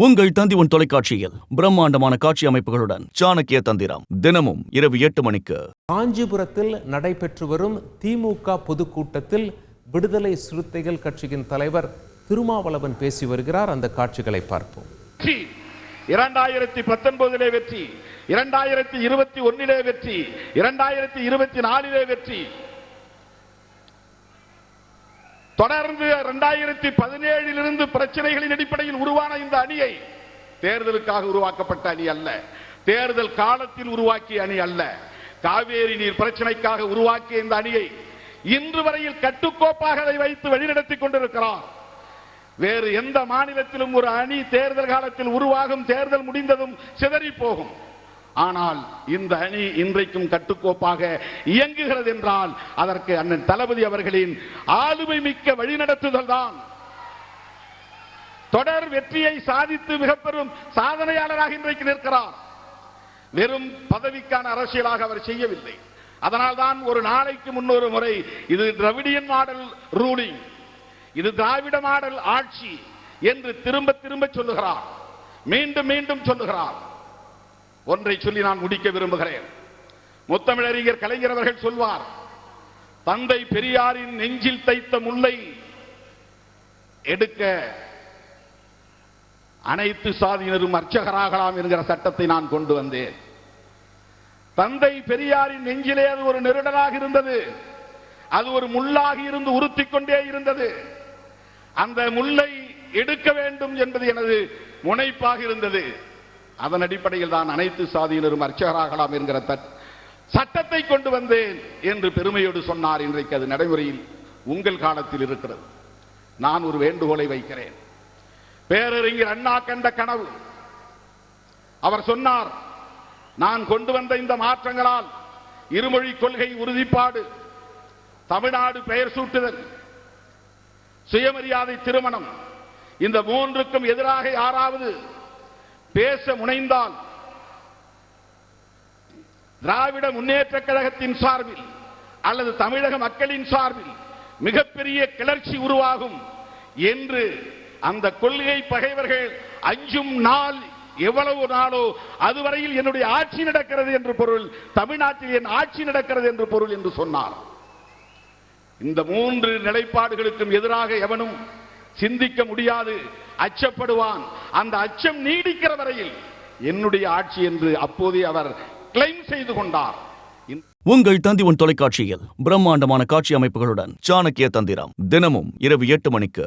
உங்கள் தந்தி தொலைக்காட்சியில் பிரம்மாண்டமான காட்சி அமைப்புகளுடன் சாணக்கிய தந்திரம் தினமும் இரவு 8 மணிக்கு. காஞ்சிபுரத்தில் நடைபெற்று வரும் திமுக பொதுக்கூட்டத்தில் விடுதலை சிறுத்தைகள் கட்சியின் தலைவர் திருமாவளவன் பேசி வருகிறார். அந்த காட்சிகளை பார்ப்போம். 2019 வெற்றி, 2021 வெற்றி, 2024 வெற்றி, தொடர்ந்து 2017 பிரச்சனைகளின் அடிப்படையில் உருவான இந்த அணியை தேர்தலுக்காக உருவாக்கப்பட்ட அணி அல்ல, தேர்தல் காலத்தில் உருவாக்கிய அணி அல்ல, காவேரி நீர் பிரச்சனைக்காக உருவாக்கிய இந்த அணியை இன்று வரையில் கட்டுக்கோப்பாக அதை வைத்து வழிநடத்திக் கொண்டிருக்கிறார். வேறு எந்த மாநிலத்திலும் ஒரு அணி தேர்தல் காலத்தில் உருவாகும், தேர்தல் முடிந்ததும் சிதறி போகும். ஆனால் இந்த அணி இன்றைக்கும் கட்டுக்கோப்பாக இயங்குகிறது என்றால் அதற்கு அண்ணன் தளபதி அவர்களின் ஆளுமை மிக்க வழிநடத்துதல் தான். தொடர் வெற்றியை சாதித்து மிக பெரும் சாதனையாளராக இன்றைக்கு நிற்கிறார். வெறும் பதவிக்கான அரசியலாக அவர் செய்யவில்லை. அதனால்தான் ஒரு நாளைக்கு முன்னொரு முறை இது திராவிடியன் மாடல் ரூலிங், இது திராவிட மாடல் ஆட்சி என்று திரும்ப திரும்ப சொல்லுகிறார், மீண்டும் மீண்டும் சொல்லுகிறார். ஒன்றை சொல்லி நான் முடிக்க விரும்புகிறேன். முத்தமிழறிஞர் கலைஞர் அவர்கள் சொல்வார், தந்தை பெரியாரின் நெஞ்சில் தைத்த முல்லை எடுக்க அனைத்து சாதியினரும் அர்ச்சகராகலாம் என்கிற சட்டத்தை நான் கொண்டு வந்தேன். தந்தை பெரியாரின் நெஞ்சிலே அது ஒரு நெருடலாக இருந்தது, அது ஒரு முள்ளாகி இருந்து உறுத்திக் கொண்டே இருந்தது. அந்த முல்லை எடுக்க வேண்டும் என்பது எனது முனைப்பாக இருந்தது. அதன் அடிப்படையில் தான் அனைத்து சாதியினரும் அர்ச்சகராகலாம் என்கிற சட்டத்தை கொண்டு வந்தேன் என்று பெருமையோடு சொன்னார். இன்றைக்கு அது நடைமுறையில் உங்கள் காலத்தில் இருக்கிறது. நான் ஒரு வேண்டுகோளை வைக்கிறேன். பேரறிஞர் அண்ணா கண்ட கனவு. அவர் சொன்னார், நான் கொண்டு வந்த இந்த மாற்றங்களால் இருமொழி கொள்கை உறுதிப்பாடு, தமிழ்நாடு பெயர் சூட்டுதல், சுயமரியாதை திருமணம், இந்த மூன்றுக்கும் எதிராக யாராவது பேச முனைந்தால் திராவிட முன்னேற்ற கழகத்தின் சார்பில் அல்லது தமிழக மக்களின் சார்பில் மிகப்பெரிய கிளர்ச்சி உருவாகும் என்று அந்த கொள்கை பகைவர்கள் அஞ்சும் நாள் எவ்வளவு நாளோ அதுவரையில் என்னுடைய ஆட்சி நடக்கிறது என்று பொருள், தமிழ்நாட்டில் என் ஆட்சி நடக்கிறது என்று பொருள் என்று சொன்னார். இந்த மூன்று நிலைப்பாடுகளுக்கும் எதிராக எவனும் சிந்திக்க முடியாது, அச்சப்படுவான். அந்த அச்சம் நீடிக்கிற வரையில் என்னுடைய ஆட்சி என்று அப்போதே அவர் கிளைம் செய்து கொண்டார். உங்கள் தந்தி தொலைக்காட்சியில் பிரம்மாண்டமான காட்சி அமைப்புகளுடன் சாணக்கிய தந்திரம் தினமும் இரவு 8 மணிக்கு.